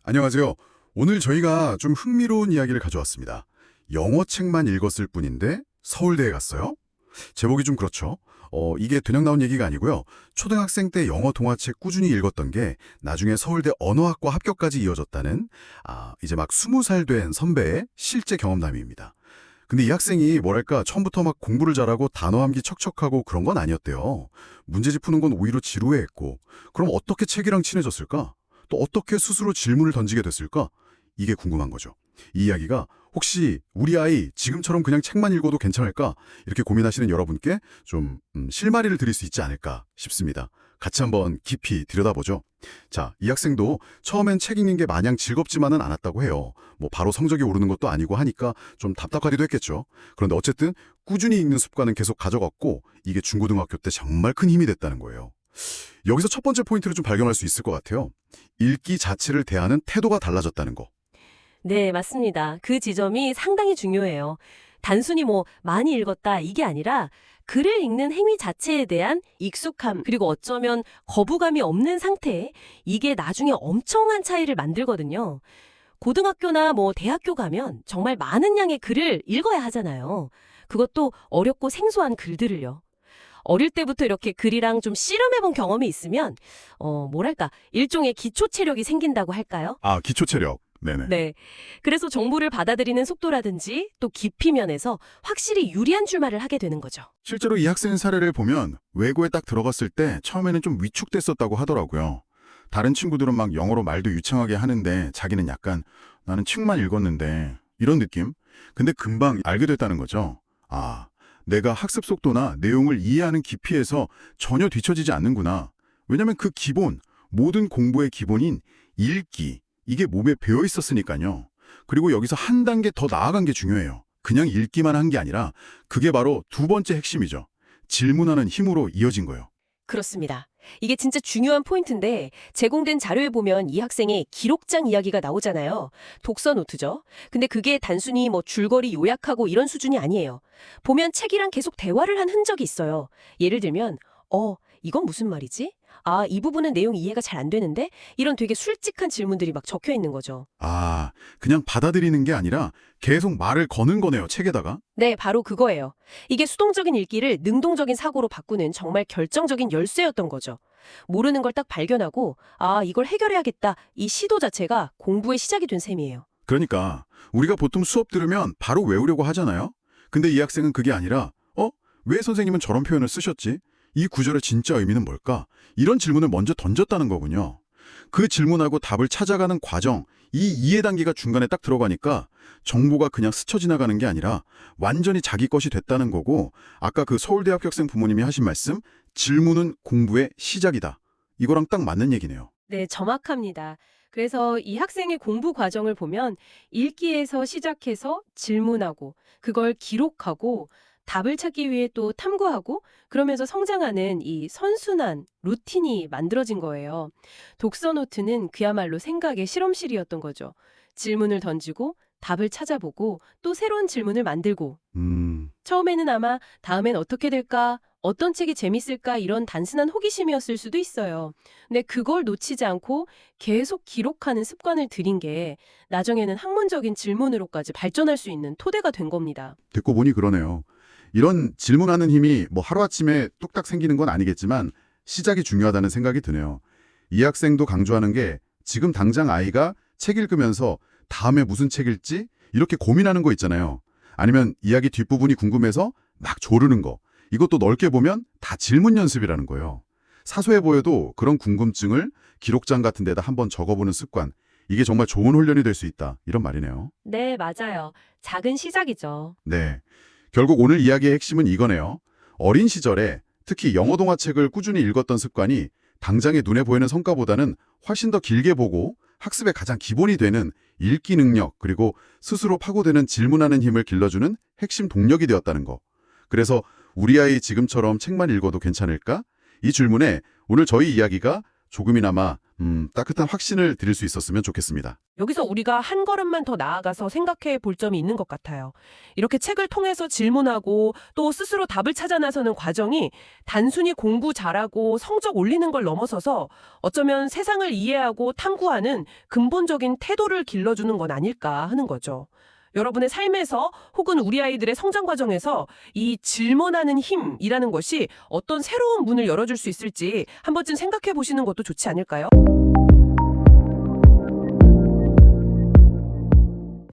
안녕하세요. 오늘 저희가 좀 흥미로운 이야기를 가져왔습니다. 영어 책만 읽었을 뿐인데 서울대에 갔어요? 제목이 좀 그렇죠. 이게 그냥 나온 얘기가 아니고요. 초등학생 때 영어 동화책 꾸준히 읽었던 게 나중에 서울대 언어학과 합격까지 이어졌다는 이제 막 20살 된 선배의 실제 경험담입니다. 근데 이 학생이 뭐랄까 처음부터 막 공부를 잘하고 단어 암기 척척하고 그런 건 아니었대요. 문제집 푸는 건 오히려 지루해했고 그럼 어떻게 책이랑 친해졌을까? 또 어떻게 스스로 질문을 던지게 됐을까? 이게 궁금한 거죠. 이 이야기가 혹시 우리 아이 지금처럼 그냥 책만 읽어도 괜찮을까? 이렇게 고민하시는 여러분께 좀 실마리를 드릴 수 있지 않을까 싶습니다. 같이 한번 깊이 들여다보죠. 자, 이 학생도 처음엔 책 읽는 게 마냥 즐겁지만은 않았다고 해요. 뭐 바로 성적이 오르는 것도 아니고 하니까 좀 답답하기도 했겠죠. 그런데 어쨌든 꾸준히 읽는 습관은 계속 가져갔고 이게 중고등학교 때 정말 큰 힘이 됐다는 거예요. 여기서 첫 번째 포인트를 좀 발견할 수 있을 것 같아요. 읽기 자체를 대하는 태도가 달라졌다는 거. 네, 맞습니다. 그 지점이 상당히 중요해요. 단순히 많이 읽었다 이게 아니라 글을 읽는 행위 자체에 대한 익숙함, 그리고 어쩌면 거부감이 없는 상태, 이게 나중에 엄청난 차이를 만들거든요. 고등학교나 대학교 가면 정말 많은 양의 글을 읽어야 하잖아요. 그것도 어렵고 생소한 글들을요. 어릴 때부터 이렇게 글이랑 좀 씨름해본 경험이 있으면, 뭐랄까, 일종의 기초 체력이 생긴다고 할까요? 기초 체력. 네네. 네. 그래서 정보를 받아들이는 속도라든지 또 깊이 면에서 확실히 유리한 출마를 하게 되는 거죠. 실제로 이 학생 사례를 보면 외고에 딱 들어갔을 때 처음에는 좀 위축됐었다고 하더라고요. 다른 친구들은 막 영어로 말도 유창하게 하는데 자기는 약간 나는 책만 읽었는데 이런 느낌? 근데 금방 알게 됐다는 거죠. 내가 학습 속도나 내용을 이해하는 깊이에서 전혀 뒤처지지 않는구나. 왜냐면 그 기본, 모든 공부의 기본인 읽기, 이게 몸에 배어 있었으니까요. 그리고 여기서 한 단계 더 나아간 게 중요해요. 그냥 읽기만 한 게 아니라 그게 바로 두 번째 핵심이죠. 질문하는 힘으로 이어진 거예요. 그렇습니다. 이게 진짜 중요한 포인트인데 제공된 자료에 보면 이 학생의 기록장 이야기가 나오잖아요. 독서 노트죠. 근데 그게 단순히 줄거리 요약하고 이런 수준이 아니에요. 보면 책이랑 계속 대화를 한 흔적이 있어요. 예를 들면 이건 무슨 말이지? 이 부분은 내용 이해가 잘 안 되는데? 이런 되게 솔직한 질문들이 막 적혀 있는 거죠. 그냥 받아들이는 게 아니라 계속 말을 거는 거네요, 책에다가. 네, 바로 그거예요. 이게 수동적인 읽기를 능동적인 사고로 바꾸는 정말 결정적인 열쇠였던 거죠. 모르는 걸 딱 발견하고, 이걸 해결해야겠다. 이 시도 자체가 공부의 시작이 된 셈이에요. 그러니까 우리가 보통 수업 들으면 바로 외우려고 하잖아요. 근데 이 학생은 그게 아니라 왜 선생님은 저런 표현을 쓰셨지? 이 구절의 진짜 의미는 뭘까? 이런 질문을 먼저 던졌다는 거군요. 그 질문하고 답을 찾아가는 과정, 이 이해 단계가 중간에 딱 들어가니까 정보가 그냥 스쳐 지나가는 게 아니라 완전히 자기 것이 됐다는 거고, 아까 그 서울대 합격생 부모님이 하신 말씀, 질문은 공부의 시작이다. 이거랑 딱 맞는 얘기네요. 네, 정확합니다. 그래서 이 학생의 공부 과정을 보면 읽기에서 시작해서 질문하고 그걸 기록하고 답을 찾기 위해 또 탐구하고 그러면서 성장하는 이 선순환, 루틴이 만들어진 거예요. 독서 노트는 그야말로 생각의 실험실이었던 거죠. 질문을 던지고 답을 찾아보고 또 새로운 질문을 만들고 처음에는 아마 다음엔 어떻게 될까? 어떤 책이 재밌을까? 이런 단순한 호기심이었을 수도 있어요. 근데 그걸 놓치지 않고 계속 기록하는 습관을 들인 게 나중에는 학문적인 질문으로까지 발전할 수 있는 토대가 된 겁니다. 듣고 보니 그러네요. 이런 질문하는 힘이 하루아침에 뚝딱 생기는 건 아니겠지만 시작이 중요하다는 생각이 드네요. 이 학생도 강조하는 게 지금 당장 아이가 책 읽으면서 다음에 무슨 책 읽지? 이렇게 고민하는 거 있잖아요. 아니면 이야기 뒷부분이 궁금해서 막 조르는 거. 이것도 넓게 보면 다 질문 연습이라는 거예요. 사소해 보여도 그런 궁금증을 기록장 같은 데다 한번 적어보는 습관. 이게 정말 좋은 훈련이 될 수 있다. 이런 말이네요. 네, 맞아요. 작은 시작이죠. 네. 결국 오늘 이야기의 핵심은 이거네요. 어린 시절에 특히 영어 동화책을 꾸준히 읽었던 습관이 당장의 눈에 보이는 성과보다는 훨씬 더 길게 보고 학습의 가장 기본이 되는 읽기 능력, 그리고 스스로 파고드는 질문하는 힘을 길러주는 핵심 동력이 되었다는 거. 그래서 우리 아이 지금처럼 책만 읽어도 괜찮을까? 이 질문에 오늘 저희 이야기가 조금이나마 따뜻한 확신을 드릴 수 있었으면 좋겠습니다. 여기서 우리가 한 걸음만 더 나아가서 생각해 볼 점이 있는 것 같아요. 이렇게 책을 통해서 질문하고 또 스스로 답을 찾아 나서는 과정이 단순히 공부 잘하고 성적 올리는 걸 넘어서서 어쩌면 세상을 이해하고 탐구하는 근본적인 태도를 길러주는 건 아닐까 하는 거죠. 여러분의 삶에서 혹은 우리 아이들의 성장 과정에서 이 질문하는 힘이라는 것이 어떤 새로운 문을 열어줄 수 있을지 한 번쯤 생각해 보시는 것도 좋지 않을까요?